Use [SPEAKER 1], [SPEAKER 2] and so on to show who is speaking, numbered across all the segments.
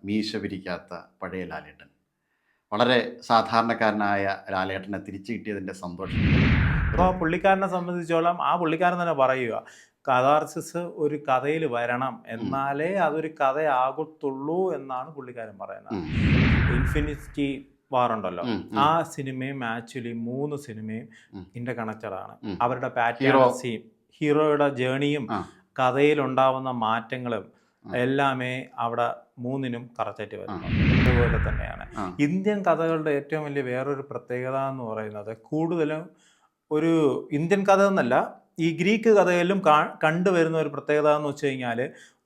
[SPEAKER 1] മീശ പിരിക്കാത്ത പഴയ ലാലേട്ടൻ. വളരെ സാധാരണക്കാരനായ ലാലേട്ടനെ തിരിച്ചു കിട്ടിയതിൻ്റെ സന്തോഷം.
[SPEAKER 2] അപ്പോൾ പുള്ളിക്കാരനെ സംബന്ധിച്ചോളം ആ പുള്ളിക്കാരൻ തന്നെ പറയുക കഥാർസിസ് ഒരു കഥയിൽ വരണം എന്നാലേ അതൊരു കഥയാകത്തുള്ളൂ എന്നാണ് പുള്ളിക്കാരൻ പറയുന്നത്. ഇൻഫിനിറ്റി വാർ ഉണ്ടല്ലോ, ആ സിനിമയും ആക്ച്വലി 3 സിനിമയും ഇന്റർ കണക്റ്റഡാണ്. അവരുടെ പാറ്റേൺ, ഹീറോയുടെ ജേണിയും കഥയിലുണ്ടാവുന്ന മാറ്റങ്ങളും എല്ലാമേ അവിടെ 3നും കറക്റ്റായിട്ട് വരുന്നു. അതുപോലെ തന്നെയാണ് ഇന്ത്യൻ കഥകളുടെ ഏറ്റവും വലിയ വേറൊരു പ്രത്യേകത എന്ന് പറയുന്നത്, കൂടുതലും ഒരു ഇന്ത്യൻ കഥ എന്നല്ല, ഈ ഗ്രീക്ക് കഥകളിലും കണ്ടുവരുന്ന ഒരു പ്രത്യേകത എന്ന് വെച്ച് കഴിഞ്ഞാൽ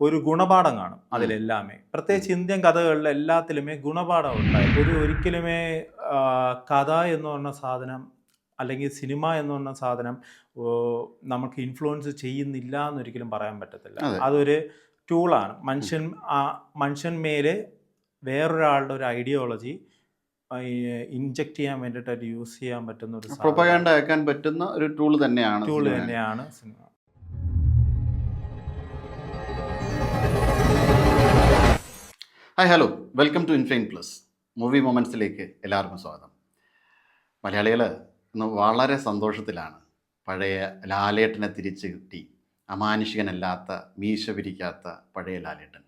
[SPEAKER 2] ഒരു ഗുണപാഠം കാണും അതിലെല്ലാമേ. പ്രത്യേകിച്ച് ഇന്ത്യൻ കഥകളിൽ എല്ലാത്തിലുമേ ഗുണപാഠം ഉണ്ടായി. ഒരിക്കലുമേ കഥ എന്ന് പറഞ്ഞ സാധനം അല്ലെങ്കിൽ സിനിമ എന്ന് പറഞ്ഞ സാധനം നമുക്ക് ഇൻഫ്ലുവൻസ് ചെയ്യുന്നില്ല എന്നൊരിക്കലും പറയാൻ പറ്റത്തില്ല. അതൊരു ടൂളാണ്. മനുഷ്യന്മേൽ വേറൊരാളുടെ ഒരു ഐഡിയോളജി ഇൻജെക്ട് ചെയ്യാൻ വേണ്ടിയിട്ട് അത് യൂസ് ചെയ്യാൻ പറ്റുന്ന ഒരു
[SPEAKER 1] പ്രൊപ്പഗാൻഡ ആക്കാൻ പറ്റുന്ന ഒരു ടൂൾ തന്നെയാണ്
[SPEAKER 2] സിനിമ.
[SPEAKER 1] Hi, hello, welcome to Infine plus movie മൊമെൻറ്റ്സിലേക്ക് എല്ലാവർക്കും സ്വാഗതം. മലയാളികൾ ഇന്ന് വളരെ സന്തോഷത്തിലാണ്. പഴയ ലാലേട്ടനെ തിരിച്ചു കിട്ടി. അമാനുഷികനല്ലാത്ത മീശ പിരിക്കാത്ത പഴയ ലാലേട്ടൻ.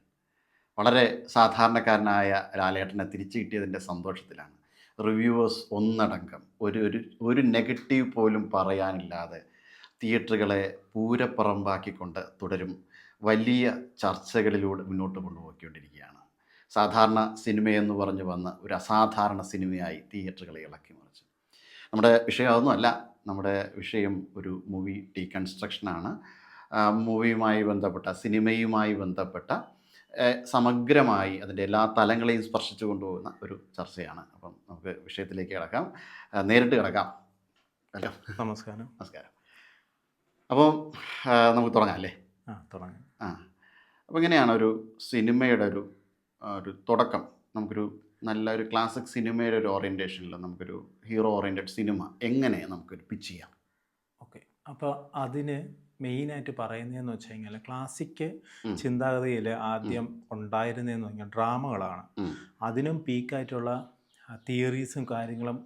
[SPEAKER 1] വളരെ സാധാരണക്കാരനായ ലാലേട്ടനെ തിരിച്ചു കിട്ടിയതിൻ്റെ സന്തോഷത്തിലാണ്. റിവ്യൂവേഴ്സ് ഒന്നടങ്കം ഒരു നെഗറ്റീവ് പോലും പറയാനില്ലാതെ തിയേറ്ററുകളെ പൂരപ്പറമ്പാക്കിക്കൊണ്ട് തുടരും വലിയ ചർച്ചകളിലൂടെ മുന്നോട്ട് കൊണ്ടുപോയിക്കൊണ്ടിരിക്കുകയാണ്. സാധാരണ സിനിമയെന്ന് പറഞ്ഞു വന്ന് ഒരു അസാധാരണ സിനിമയായി തിയേറ്ററുകളെ ഇളക്കി മറിച്ചു. നമ്മുടെ വിഷയം അതൊന്നുമല്ല. നമ്മുടെ വിഷയം ഒരു മൂവി ഡീകൺസ്ട്രക്ഷനാണ്. മൂവിയുമായി ബന്ധപ്പെട്ട, സിനിമയുമായി ബന്ധപ്പെട്ട സമഗ്രമായി അതിൻ്റെ എല്ലാ തലങ്ങളെയും സ്പർശിച്ചു കൊണ്ടുപോകുന്ന ഒരു ചർച്ചയാണ്. അപ്പം നമുക്ക് വിഷയത്തിലേക്ക് നേരിട്ട് കിടക്കാം. ഹലോ,
[SPEAKER 2] നമസ്കാരം.
[SPEAKER 1] അപ്പം നമുക്ക് തുടങ്ങാം അല്ലേ?
[SPEAKER 2] തുടങ്ങാം.
[SPEAKER 1] അപ്പോൾ ഇങ്ങനെയാണ് ഒരു സിനിമയുടെ ഒരു തുടക്കം. നമുക്കൊരു നല്ലൊരു ക്ലാസിക് സിനിമയുടെ ഒരു ഓറിയൻറ്റേഷനിൽ നമുക്കൊരു ഹീറോ ഓറിയൻറ്റഡ് സിനിമ എങ്ങനെ നമുക്കൊരു പിച്ച് ചെയ്യാം?
[SPEAKER 2] ഓക്കെ, അപ്പോൾ അതിന് മെയിനായിട്ട് പറയുന്നതെന്ന് വെച്ച് കഴിഞ്ഞാൽ ക്ലാസിക് ചിന്താഗതിയിൽ ആദ്യം ഉണ്ടായിരുന്നതെന്ന് പറഞ്ഞാൽ ഡ്രാമകളാണ്. അതിനും പീക്കായിട്ടുള്ള തിയറീസും കാര്യങ്ങളും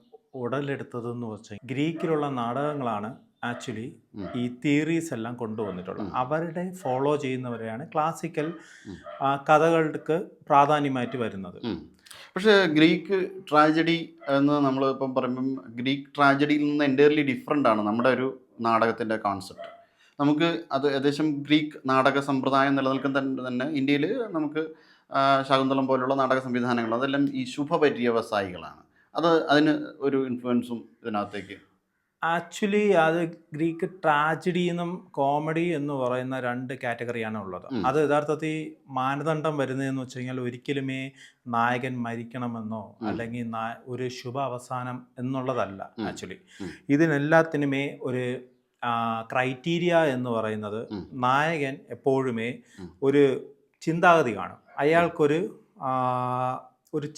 [SPEAKER 2] ഉടലെടുത്തതെന്ന് വെച്ചാൽ ഗ്രീക്കിലുള്ള നാടകങ്ങളാണ് ആക്ച്വലി ഈ തിയറീസ് എല്ലാം കൊണ്ടുവന്നിട്ടുള്ളത്. അവരുടെ ഫോളോ ചെയ്യുന്നവരെയാണ് ക്ലാസിക്കൽ കഥകൾക്ക് പ്രാധാന്യമായിട്ട് വരുന്നത്.
[SPEAKER 1] പക്ഷേ ഗ്രീക്ക് ട്രാജഡി എന്ന് നമ്മളിപ്പം പറയുമ്പം ഗ്രീക്ക് ട്രാജഡിയിൽ നിന്ന് എൻ്റയർലി ഡിഫറെൻ്റ് ആണ് നമ്മുടെ ഒരു നാടകത്തിൻ്റെ കോൺസെപ്റ്റ്. നമുക്ക് അത് ഏകദേശം ഗ്രീക്ക് നാടക സമ്പ്രദായം നിലനിൽക്കുന്ന തന്നെ ഇന്ത്യയിൽ നമുക്ക് ശാകുന്തളം പോലുള്ള നാടക സംവിധാനങ്ങൾ അതെല്ലാം ഈ ശുഭപര്യവസായികളാണ്. അതിന് ഒരു ഇൻഫ്ലുവൻസും ഇതിനകത്തേക്ക്
[SPEAKER 2] ആക്ച്വലി അത് ഗ്രീക്ക് ട്രാജഡി എന്നും കോമഡി എന്ന് പറയുന്ന 2 കാറ്റഗറിയാണ് ഉള്ളത്. അത് യഥാർത്ഥത്തിൽ മാനദണ്ഡം വരുന്നതെന്ന് വെച്ച് കഴിഞ്ഞാൽ ഒരിക്കലുമേ നായകൻ മരിക്കണമെന്നോ അല്ലെങ്കിൽ ഒരു ശുഭ അവസാനം എന്നുള്ളതല്ല. ആക്ച്വലി ഇതിനെല്ലാത്തിനുമേ ഒരു ക്രൈറ്റീരിയ എന്ന് പറയുന്നത് നായകൻ എപ്പോഴുമേ ഒരു ചിന്താഗതി കാണും. അയാൾക്കൊരു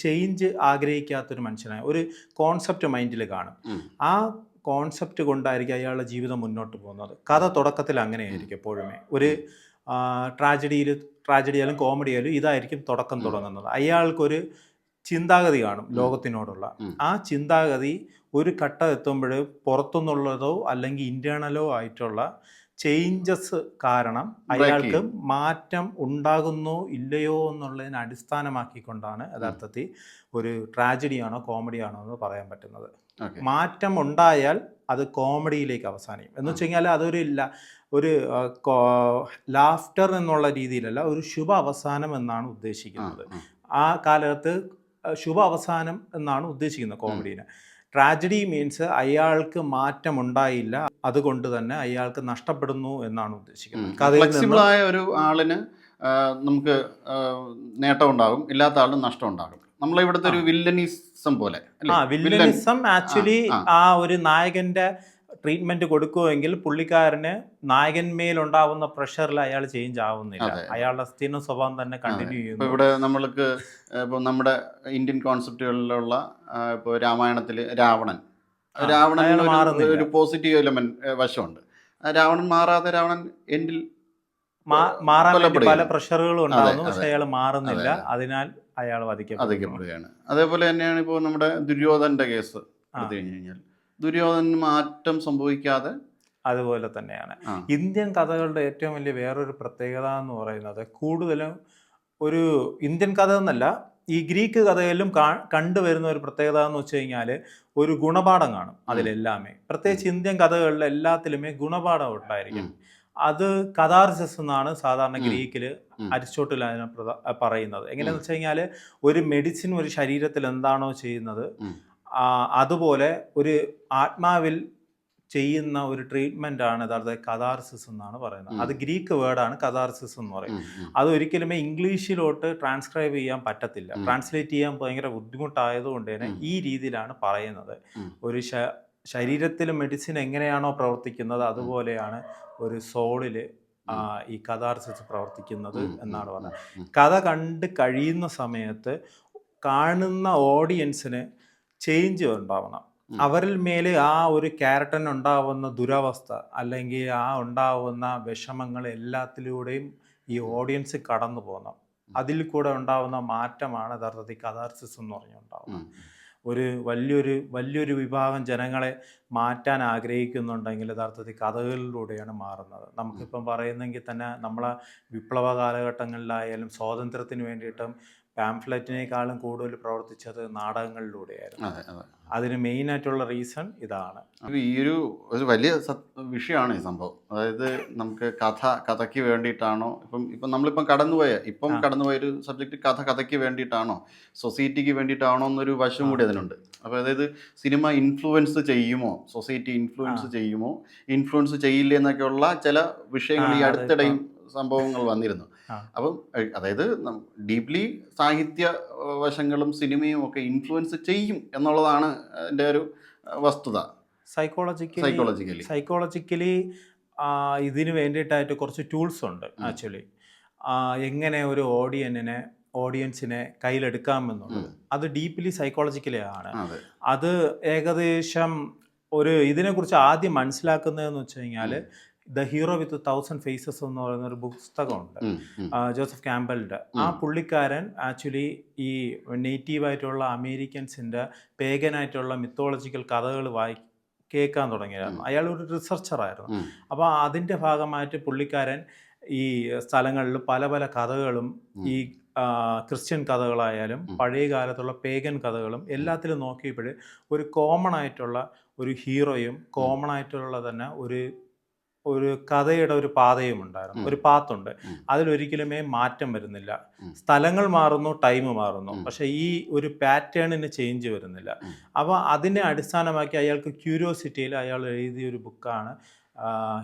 [SPEAKER 2] ചേഞ്ച് ആഗ്രഹിക്കാത്തൊരു മനുഷ്യനായ ഒരു കോൺസെപ്റ്റ് മൈൻഡിൽ കാണും. ആ കോൺസെപ്റ്റ് കൊണ്ടായിരിക്കും അയാളുടെ ജീവിതം മുന്നോട്ട് പോകുന്നത്. കഥ തുടക്കത്തിൽ അങ്ങനെയായിരിക്കും എപ്പോഴുമേ. ഒരു ട്രാജഡിയായാലും കോമഡിയായാലും ഇതായിരിക്കും തുടക്കം തുടങ്ങുന്നത്. അയാൾക്കൊരു ചിന്താഗതി കാണും ലോകത്തിനോടുള്ള. ആ ചിന്താഗതി ഒരു ഘട്ടം എത്തുമ്പോൾ പുറത്തുനിന്നുള്ളതോ അല്ലെങ്കിൽ ഇൻറ്റേർണലോ ആയിട്ടുള്ള ചേഞ്ചസ് കാരണം അയാൾക്ക് മാറ്റം ഉണ്ടാകുന്നോ ഇല്ലയോ എന്നുള്ളതിനെ അടിസ്ഥാനമാക്കിക്കൊണ്ടാണ് യഥാർത്ഥത്തിൽ ഒരു ട്രാജഡിയാണോ കോമഡിയാണോ എന്ന് പറയാൻ പറ്റുന്നത്. മാറ്റം ഉണ്ടായാൽ അത് കോമഡിയിലേക്ക് അവസാനിക്കും. എന്ന് വെച്ച് കഴിഞ്ഞാൽ ഒരു ലാഫ്റ്റർ എന്നുള്ള രീതിയിലല്ല, ഒരു ശുഭ അവസാനം എന്നാണ് ഉദ്ദേശിക്കുന്നത്. ആ കാലത്ത് ശുഭ അവസാനം എന്നാണ് ഉദ്ദേശിക്കുന്നത് കോമഡീനെ. ട്രാജഡി മീൻസ് അയാൾക്ക് മാറ്റം ഉണ്ടായില്ല, അതുകൊണ്ട് തന്നെ അയാൾക്ക് നഷ്ടപ്പെടുന്നു എന്നാണ് ഉദ്ദേശിക്കുന്നത്.
[SPEAKER 1] ഫ്ലെക്സിബിളായ ഒരു ആളിന് നമുക്ക് നേട്ടം ഉണ്ടാകും, ഇല്ലാത്ത ആളിന് നഷ്ടം ഉണ്ടാകും. നമ്മളിവിടുത്തെ ഒരു വില്ലനിസം പോലെ.
[SPEAKER 2] വില്ലനിസം ആക്ച്വലി ആ ഒരു നായകന്റെ ട്രീറ്റ്മെന്റ് കൊടുക്കുമെങ്കിൽ പുള്ളിക്കാരന് നായകന്മേലുണ്ടാവുന്ന പ്രഷറിൽ അയാൾ ചേഞ്ച് ആവുന്നില്ല. അയാളുടെ സ്ഥിര സ്വഭാവം തന്നെ കണ്ടിന്യൂ ചെയ്യുന്നു.
[SPEAKER 1] ഇവിടെ നമ്മൾക്ക് ഇപ്പോൾ നമ്മുടെ ഇന്ത്യൻ കോൺസെപ്റ്റുകളിലുള്ള ഇപ്പോൾ രാമായണത്തിൽ രാവണൻ ഒരു പോസിറ്റീവ് എലമെന്റ് വശമുണ്ട്. രാവണൻ മാറാതെ രാവണൻ എൻഡിൽ
[SPEAKER 2] മാറാൻ വേണ്ടി പല
[SPEAKER 1] കൊല്ലപ്പെടുകയാണ്.
[SPEAKER 2] പ്രഷറുകളും ഉണ്ടാകുന്നു,
[SPEAKER 1] അതെ,
[SPEAKER 2] പക്ഷെ
[SPEAKER 1] അതെ.
[SPEAKER 2] അയാൾ മാറുന്നില്ല.
[SPEAKER 1] അതെ.
[SPEAKER 2] അതിനാൽ അയാൾ വധിക്കപ്പെടുന്നു.
[SPEAKER 1] വധിക്കപ്പെടുകയാണ്. അതേപോലെ തന്നെയാണ് ഇപ്പോൾ നമ്മുടെ ദുര്യോധനന്റെ കേസ് എടുത്തു കഴിഞ്ഞു കഴിഞ്ഞാൽ ദുര്യോധനന് മാറ്റം സംഭവിക്കാതെ
[SPEAKER 2] അതുപോലെ തന്നെയാണ്
[SPEAKER 1] ആ
[SPEAKER 2] ഇന്ത്യൻ കഥകളുടെ ഏറ്റവും വലിയ വേറൊരു പ്രത്യേകത എന്ന് പറയുന്നത്, കൂടുതലും ഒരു ഇന്ത്യൻ കഥ എന്നല്ല, ഈ ഗ്രീക്ക് കഥകളിലും കണ്ടുവരുന്ന ഒരു പ്രത്യേകത എന്ന് വെച്ച് കഴിഞ്ഞാൽ ഒരു ഗുണപാഠം കാണും അതിലെല്ലാമേ. പ്രത്യേകിച്ച് ഇന്ത്യൻ കഥകളിൽ എല്ലാത്തിലുമേ ഗുണപാഠം ഉണ്ടായിരിക്കും. അത് കഥാർസിസ് എന്നാണ് സാധാരണ ഗ്രീക്കിൽ അരിസ്റ്റോട്ടിൽ അതിനെ പറയുന്നത്. എങ്ങനെയാന്ന് വെച്ച് കഴിഞ്ഞാൽ ഒരു മെഡിസിൻ ഒരു ശരീരത്തിൽ എന്താണോ ചെയ്യുന്നത് അതുപോലെ ഒരു ആത്മാവിൽ ചെയ്യുന്ന ഒരു ട്രീറ്റ്മെന്റ് ആണ് യഥാർത്ഥ കഥാർസിസ് എന്നാണ് പറയുന്നത്. അത് ഗ്രീക്ക് വേർഡാണ് കഥാർസിസ് എന്ന് പറയുന്നത്. അത് ഒരിക്കലുമേ ഇംഗ്ലീഷിലോട്ട് ട്രാൻസ്ക്രൈബ് ചെയ്യാൻ പറ്റത്തില്ല. ട്രാൻസ്ലേറ്റ് ചെയ്യാൻ ഭയങ്കര ബുദ്ധിമുട്ടായതുകൊണ്ട് തന്നെ ഈ രീതിയിലാണ് പറയുന്നത്. ഒരു ശരീരത്തിൽ മെഡിസിൻ എങ്ങനെയാണോ പ്രവർത്തിക്കുന്നത് അതുപോലെയാണ് ഒരു സോളിൽ ഈ കഥാർസിസ് പ്രവർത്തിക്കുന്നത് എന്നാണ് പറഞ്ഞത്. കഥ കണ്ട് കഴിയുന്ന സമയത്ത് കാണുന്ന ഓഡിയൻസിന് ചേഞ്ച് ഉണ്ടാവണം. അവരിൽ മേലെ ആ ഒരു ക്യാരക്ടറിന് ഉണ്ടാവുന്ന ദുരവസ്ഥ അല്ലെങ്കിൽ ആ ഉണ്ടാവുന്ന വിഷമങ്ങൾ എല്ലാത്തിലൂടെയും ഈ ഓഡിയൻസ് കടന്നു പോകണം. അതിൽ കൂടെ ഉണ്ടാവുന്ന മാറ്റമാണ് യഥാർത്ഥത്തിൽ കഥാർസിസ് എന്ന് പറഞ്ഞുണ്ടാവുന്നത്. ഒരു വലിയൊരു വിഭാഗം ജനങ്ങളെ മാറ്റാൻ ആഗ്രഹിക്കുന്നുണ്ടെങ്കിൽ യഥാർത്ഥത്തിൽ കഥകളിലൂടെയാണ് മാറുന്നത്. നമുക്കിപ്പം പറയുന്നെങ്കിൽ തന്നെ നമ്മളെ വിപ്ലവ കാലഘട്ടങ്ങളിലായാലും സ്വാതന്ത്ര്യത്തിന് വേണ്ടിയിട്ടും പാംഫ്ലെറ്റിനേക്കാളും കൂടുതൽ പ്രവർത്തിച്ചത് നാടകങ്ങളിലൂടെയായിരുന്നു. അതിന് മെയിനായിട്ടുള്ള റീസൺ ഇതാണ്.
[SPEAKER 1] ഈ ഒരു വലിയ വിഷയമാണ് ഈ സംഭവം. അതായത് നമുക്ക് കഥയ്ക്ക് വേണ്ടിയിട്ടാണോ, ഇപ്പം നമ്മളിപ്പം കടന്നുപോയൊരു സബ്ജക്റ്റ് കഥയ്ക്ക് വേണ്ടിയിട്ടാണോ, സൊസൈറ്റിക്ക് വേണ്ടിയിട്ടാണോ എന്നൊരു വശം കൂടി അതിനുണ്ട്. അപ്പോൾ അതായത് സിനിമ ഇൻഫ്ലുവൻസ് ചെയ്യുമോ, സൊസൈറ്റി ഇൻഫ്ലുവൻസ് ചെയ്യുമോ, ഇൻഫ്ലുവൻസ് ചെയ്യില്ല എന്നൊക്കെയുള്ള ചില വിഷയങ്ങൾ ഈ അടുത്തിടെയും സംഭവങ്ങൾ വന്നിരുന്നു. അപ്പം അതായത് ഡീപ്ലി സാഹിത്യ വശങ്ങളും സിനിമയും ഒക്കെ ഇൻഫ്ലുവൻസ് ചെയ്യും എന്നുള്ളതാണ് എൻ്റെ ഒരു വസ്തുത.
[SPEAKER 2] സൈക്കോളജിക്കലി ഇതിന് വേണ്ടിയിട്ടായിട്ട് കുറച്ച് ടൂൾസ് ഉണ്ട് ആക്ച്വലി. എങ്ങനെ ഒരു ഓഡിയൻസിനെ കയ്യിലെടുക്കാമെന്നുള്ളത് അത് ഡീപ്ലി സൈക്കോളജിക്കലി ആണ്. അത് ഏകദേശം ഇതിനെക്കുറിച്ച് ആദ്യം മനസ്സിലാക്കുന്നതെന്ന് വെച്ച് കഴിഞ്ഞാൽ ദ ഹീറോ വിത്ത് 1000 ഫേസസ് എന്ന് പറയുന്ന ഒരു പുസ്തകമുണ്ട് ജോസഫ് ക്യാമ്പലിൻ്റെ. ആ പുള്ളിക്കാരൻ ആക്ച്വലി ഈ നേറ്റീവായിട്ടുള്ള അമേരിക്കൻസിൻ്റെ പേഗനായിട്ടുള്ള മിത്തോളജിക്കൽ കഥകൾ കേൾക്കാൻ തുടങ്ങിയതായിരുന്നു. അയാൾ ഒരു റിസർച്ചറായിരുന്നു. അപ്പോൾ അതിൻ്റെ ഭാഗമായിട്ട് പുള്ളിക്കാരൻ ഈ സ്ഥലങ്ങളിൽ പല പല കഥകളും, ഈ ക്രിസ്ത്യൻ കഥകളായാലും പഴയ കാലത്തുള്ള പേഗൻ കഥകളും എല്ലാത്തിലും നോക്കിയപ്പോൾ ഒരു കോമൺ ആയിട്ടുള്ള ഒരു ഹീറോയും കോമൺ ആയിട്ടുള്ള തന്നെ ഒരു കഥയുടെ ഒരു പാതയും ഉണ്ടായിരുന്നു, ഒരു പാത്തുണ്ട്. അതിലൊരിക്കലുമേ മാറ്റം വരുന്നില്ല. സ്ഥലങ്ങൾ മാറുന്നു, ടൈം മാറുന്നു, പക്ഷെ ഈ ഒരു പാറ്റേണിന് ചേഞ്ച് വരുന്നില്ല. അപ്പോൾ അതിനെ അടിസ്ഥാനമാക്കി അയാൾക്ക് ക്യൂരിയോസിറ്റിയിൽ അയാൾ എഴുതിയൊരു ബുക്കാണ്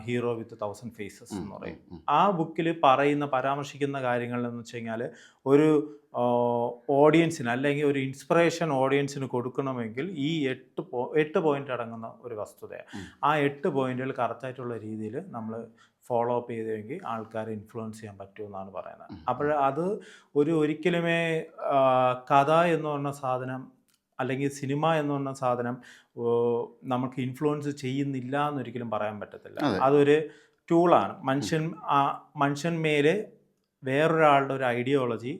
[SPEAKER 2] ഹീറോ വിത്ത് 1000 ഫേസസ് എന്ന് പറയും. ആ ബുക്കിൽ പരാമർശിക്കുന്ന കാര്യങ്ങൾ എന്ന് വെച്ച് കഴിഞ്ഞാൽ ഒരു ഓഡിയൻസിന് അല്ലെങ്കിൽ ഒരു ഇൻസ്പിറേഷൻ ഓഡിയൻസിന് കൊടുക്കണമെങ്കിൽ ഈ 8 പോയിന്റ് അടങ്ങുന്ന ഒരു വസ്തുതയാണ്. ആ 8 പോയിന്റുകൾ കറക്റ്റായിട്ടുള്ള രീതിയിൽ നമ്മൾ ഫോളോ അപ്പ് ചെയ്തെങ്കിൽ ആൾക്കാരെ ഇൻഫ്ലുവൻസ് ചെയ്യാൻ പറ്റുമെന്നാണ് പറയുന്നത്. അപ്പോൾ അത് ഒരിക്കലുമേ കഥ എന്ന് പറഞ്ഞ സാധനം അല്ലെങ്കിൽ സിനിമ എന്ന് പറഞ്ഞ സാധനം നമുക്ക് ഇൻഫ്ലുവൻസ് ചെയ്യുന്നില്ല എന്നൊരിക്കലും പറയാൻ പറ്റത്തില്ല. അതൊരു ടൂളാണ്. മനുഷ്യന്മേല് വേറൊരാളുടെ ഒരു ഐഡിയോളജി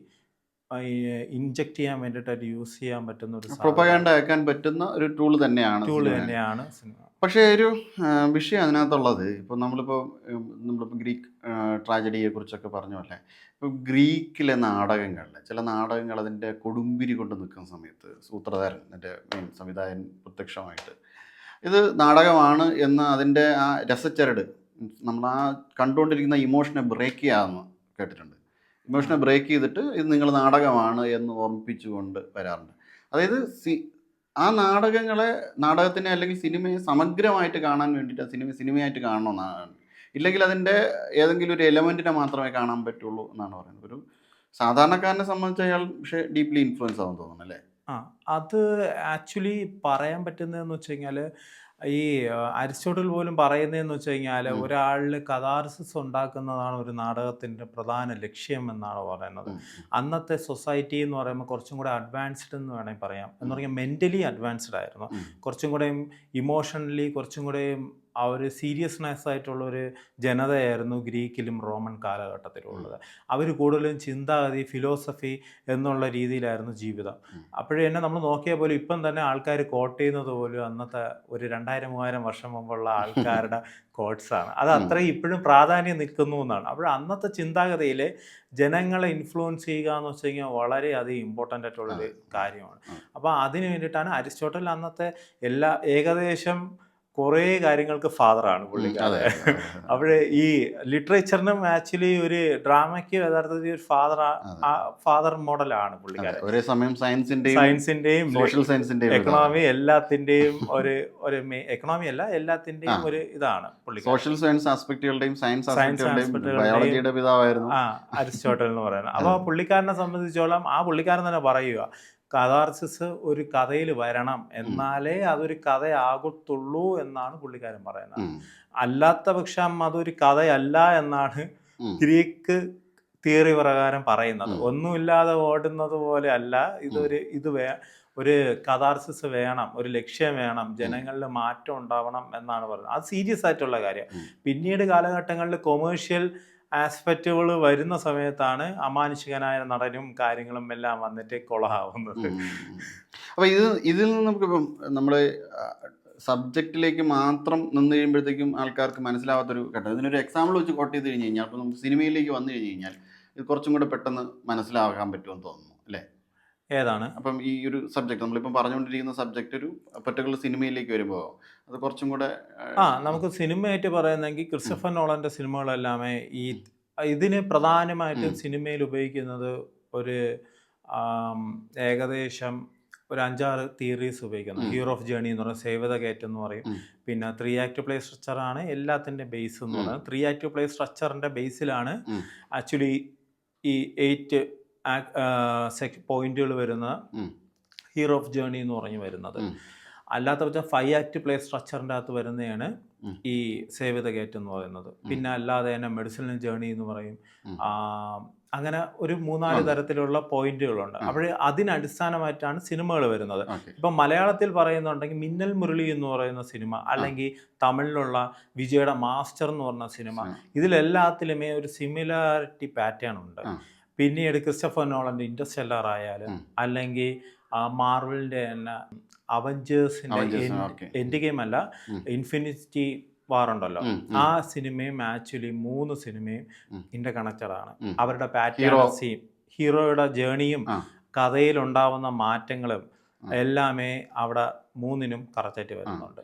[SPEAKER 2] ഇൻജെക്ട് ചെയ്യാൻ വേണ്ടിയിട്ട് യൂസ് ചെയ്യാൻ പറ്റുന്ന ഒരു
[SPEAKER 1] പ്രൊപ്പഗാൻഡ ആക്കാൻ പറ്റുന്ന ഒരു ടൂൾ തന്നെയാണ്
[SPEAKER 2] സിനിമ.
[SPEAKER 1] പക്ഷേ ഒരു വിഷയം അതിനകത്തുള്ളത്, ഇപ്പോൾ നമ്മളിപ്പോൾ ഗ്രീക്ക് ട്രാജഡിയെ കുറിച്ചൊക്കെ പറഞ്ഞല്ലേ, ഇപ്പോൾ ഗ്രീക്കിലെ നാടകങ്ങളിൽ ചില നാടകങ്ങൾ അതിൻ്റെ കൊടുമ്പിരി കൊണ്ട് നിൽക്കുന്ന സമയത്ത് സൂത്രധാരൻ, എൻ്റെ മെയിൻ സംവിധായകൻ പ്രത്യക്ഷമായിട്ട് ഇത് നാടകമാണ് എന്ന് അതിൻ്റെ ആ രസച്ചരട് നമ്മൾ ആ കണ്ടുകൊണ്ടിരിക്കുന്ന ഇമോഷനെ ബ്രേക്ക് ചെയ്യാമെന്ന് കേട്ടിട്ടുണ്ട്. ഇമോഷനെ ബ്രേക്ക് ചെയ്തിട്ട് ഇത് നിങ്ങൾ നാടകമാണ് എന്ന് ഓർമ്മിപ്പിച്ചുകൊണ്ട് വരാറുണ്ട്. അതായത് ആ നാടകത്തിനെ അല്ലെങ്കിൽ സിനിമയെ സമഗ്രമായിട്ട് കാണാൻ വേണ്ടിയിട്ട് സിനിമയായിട്ട് കാണണമെന്നാണ്, ഇല്ലെങ്കിൽ അതിൻ്റെ ഏതെങ്കിലും ഒരു എലമെൻറ്റിനെ മാത്രമേ കാണാൻ പറ്റുള്ളൂ എന്നാണ് പറയുന്നത്. ഒരു സാധാരണക്കാരനെ സംബന്ധിച്ച് അയാൾ പക്ഷേ ഡീപ്ലി ഇൻഫ്ലുവൻസ് ആവും തോന്നുന്നു അല്ലേ?
[SPEAKER 2] അത് ആക്ച്വലി പറയാൻ പറ്റുന്നതെന്ന് വെച്ച് കഴിഞ്ഞാൽ ഈ അരിസ്റ്റോട്ടിൽ പോലും പറയുന്നതെന്ന് വെച്ച് കഴിഞ്ഞാൽ ഒരാളിൽ കഥാർസിസ് ഉണ്ടാക്കുന്നതാണ് ഒരു നാടകത്തിൻ്റെ പ്രധാന ലക്ഷ്യം എന്നാണ് പറയുന്നത്. അന്നത്തെ സൊസൈറ്റി എന്ന് പറയുമ്പോൾ കുറച്ചും കൂടെ അഡ്വാൻസ്ഡ് എന്ന് വേണമെങ്കിൽ പറയാം. എന്ന് പറഞ്ഞാൽ മെൻ്റലി അഡ്വാൻസ്ഡ് ആയിരുന്നു, കുറച്ചും കൂടെ ഇമോഷണലി കുറച്ചും കൂടെ ആ ഒരു സീരിയസ്നെസ് ആയിട്ടുള്ളൊരു ജനതയായിരുന്നു ഗ്രീക്കിലും റോമൻ കാലഘട്ടത്തിലും ഉള്ളത്. അവർ കൂടുതലും ചിന്താഗതി, ഫിലോസഫി എന്നുള്ള രീതിയിലായിരുന്നു ജീവിതം. അപ്പോഴേ തന്നെ നമ്മൾ നോക്കിയാൽ പോലും ഇപ്പം തന്നെ ആൾക്കാർ കോട്ട് ചെയ്യുന്നത് പോലും അന്നത്തെ ഒരു 2000-3000 വർഷം മുമ്പുള്ള ആൾക്കാരുടെ കോട്ട്സാണ്. അത് അത്രയും ഇപ്പോഴും പ്രാധാന്യം നിൽക്കുന്നു എന്നാണ്. അപ്പോൾ അന്നത്തെ ചിന്താഗതിയിൽ ജനങ്ങളെ ഇൻഫ്ലുവൻസ് ചെയ്യുക എന്ന് വെച്ച് കഴിഞ്ഞാൽ വളരെയധികം ഇമ്പോർട്ടൻ്റ് ആയിട്ടുള്ളൊരു കാര്യമാണ്. അപ്പോൾ അതിന് വേണ്ടിയിട്ടാണ് അരിസ്റ്റോട്ടൽ അന്നത്തെ ഏകദേശം കുറേ കാര്യങ്ങൾക്ക് ഫാദറാണ് പുള്ളിക്കാരൻ. അവിടെ ഈ ലിറ്ററേച്ചറിനും ആക്ച്വലി ഒരു ഡ്രാമയ്ക്ക് യഥാർത്ഥത്തിൽ ഒരു ഫാദർ മോഡലാണ് പുള്ളിക്കാരൻ.
[SPEAKER 1] ഒരേ സമയം
[SPEAKER 2] സയൻസിന്റെയും
[SPEAKER 1] സോഷ്യൽ സയൻസിന്റെയും
[SPEAKER 2] എക്കണോമി എല്ലാത്തിന്റെയും ഒരു എക്കണോമി അല്ല എല്ലാത്തിന്റെയും ഒരു ഇതാണ് പുള്ളിക്കാരൻ.
[SPEAKER 1] സോഷ്യൽ സയൻസ് ആസ്പെക്ടുകളുടെയും സയൻസ് ആസ്പെക്ടുകളുടെയും ബയോളജിയുടെ പിതാവായിരുന്നു
[SPEAKER 2] അരിസ്റ്റോട്ടൽ എന്ന് പറയുന്നത്. അപ്പോൾ പുള്ളിക്കാരനെ സംബന്ധിച്ചോളം ആ പുള്ളിക്കാരൻ തന്നെ പറയുക, കഥാർസിസ് ഒരു കഥയിൽ വരണം, എന്നാലേ അതൊരു കഥയാകത്തുള്ളൂ എന്നാണ് പുള്ളിക്കാരൻ പറയുന്നത്. അല്ലാത്ത പക്ഷം അതൊരു കഥയല്ല എന്നാണ് ഗ്രീക്ക് തിയറി പ്രകാരം പറയുന്നത്. ഒന്നുമില്ലാതെ ഓടുന്നത് പോലെ അല്ല ഒരു കഥാർസിസ് വേണം, ഒരു ലക്ഷ്യം വേണം, ജനങ്ങളിൽ മാറ്റം ഉണ്ടാവണം എന്നാണ് പറയുന്നത്. അത് സീരിയസ് ആയിട്ടുള്ള കാര്യം. പിന്നീട് കാലഘട്ടങ്ങളിൽ കൊമേഴ്ഷ്യൽ ആസ്പെക്റ്റുകൾ വരുന്ന സമയത്താണ് അമാനുഷികനായ നടനും കാര്യങ്ങളും എല്ലാം വന്നിട്ട് കൊളാവുന്നത്.
[SPEAKER 1] അപ്പോൾ ഇതിൽ നിന്ന് നമുക്കിപ്പം നമ്മൾ സബ്ജക്റ്റിലേക്ക് മാത്രം നിന്ന് കഴിയുമ്പോഴത്തേക്കും ആൾക്കാർക്ക് മനസ്സിലാവാത്തൊരു ഘട്ടം. ഇതിനൊരു എക്സാമ്പിൾ വെച്ച് കോട്ട് ചെയ്ത് കഴിഞ്ഞ് കഴിഞ്ഞാൽ അപ്പോൾ നമുക്ക് സിനിമയിലേക്ക് വന്നു കഴിഞ്ഞ് കഴിഞ്ഞാൽ ഇത് കുറച്ചും കൂടെ പെട്ടെന്ന് മനസ്സിലാക്കാൻ പറ്റുമെന്ന് തോന്നുന്നു അല്ലേ?
[SPEAKER 2] ഏതാണ്?
[SPEAKER 1] അപ്പം ഈ ഒരു സബ്ജക്റ്റ് നമ്മളിപ്പം പറഞ്ഞുകൊണ്ടിരിക്കുന്ന സബ്ജക്റ്റ് ഒരു പർട്ടിക്കുലർ സിനിമയിലേക്ക് വരുമ്പോൾ അത് കുറച്ചും കൂടെ
[SPEAKER 2] നമുക്ക് സിനിമയായിട്ട് പറയുന്നെങ്കിൽ ക്രിസ്റ്റഫർ നോളന്റെ സിനിമകളെല്ലാമേ ഇതിന് പ്രധാനമായിട്ടും സിനിമയിൽ ഉപയോഗിക്കുന്നത് ഒരു ഏകദേശം ഒരു 5-6 തിയറീസ് ഉപയോഗിക്കുന്നു. ഹീറോ ഓഫ് ജേണി എന്ന് പറയുന്നത്, സേവ് ദ ഗേറ്റ് എന്ന് പറയും. പിന്നെ 3 ആക്ട് പ്ലേ സ്ട്രക്ചറാണ് എല്ലാത്തിൻ്റെ ബേസ് എന്ന് പറയുന്നത്. 3 ആക്ട് പ്ലേ സ്ട്രക്ചറിൻ്റെ ബേസിലാണ് ആക്ച്വലി ഈ 8 പോയിന്റുകൾ വരുന്ന ഹീറോ ഓഫ് ജേണി എന്ന് പറഞ്ഞ് വരുന്നത്. അല്ലാത്ത പക്ഷം 5 ആക്ട് പ്ലേ സ്ട്രക്ചറിൻ്റെ അകത്ത് വരുന്നതാണ് ഈ സേവ് ദ ഗേറ്റ് എന്ന് പറയുന്നത്. പിന്നെ അല്ലാതെ തന്നെ മെഡിസിനൽ ജേണി എന്ന് പറയും. അങ്ങനെ ഒരു 3-4 തരത്തിലുള്ള പോയിന്റുകളുണ്ട്. അപ്പോൾ അതിനടിസ്ഥാനമായിട്ടാണ് സിനിമകൾ വരുന്നത്. ഇപ്പം മലയാളത്തിൽ പറയുന്നുണ്ടെങ്കിൽ മിന്നൽ മുരളി എന്ന് പറയുന്ന സിനിമ, അല്ലെങ്കിൽ തമിഴിലുള്ള വിജയുടെ മാസ്റ്റർ എന്ന് പറഞ്ഞ സിനിമ, ഇതിലെല്ലാത്തിലുമേ ഒരു സിമിലാരിറ്റി പാറ്റേൺ ഉണ്ട്. പിന്നീട് ക്രിസ്റ്റഫർ നോളന്റെ ഇന്റർസ്റ്റെല്ലാർ ആയാലും, അല്ലെങ്കിൽ മാർവലിന്റെ തന്നെ അവഞ്ചേഴ്സിന്റെ എൻഡ് ഗെയിം അല്ല, ഇൻഫിനിറ്റി വാർ ഉണ്ടല്ലോ, ആ സിനിമയും ആക്ച്വലി 3 സിനിമയും ഇന്റർ കണക്റ്റഡ് ആണ്. അവരുടെ പാറ്റേൺ, ഹീറോയുടെ ജേണിയും കഥയിലുണ്ടാവുന്ന മാറ്റങ്ങളും എല്ലാമേ അവിടെ 3നും കറക്റ്റായിട്ട് വരുന്നുണ്ട്.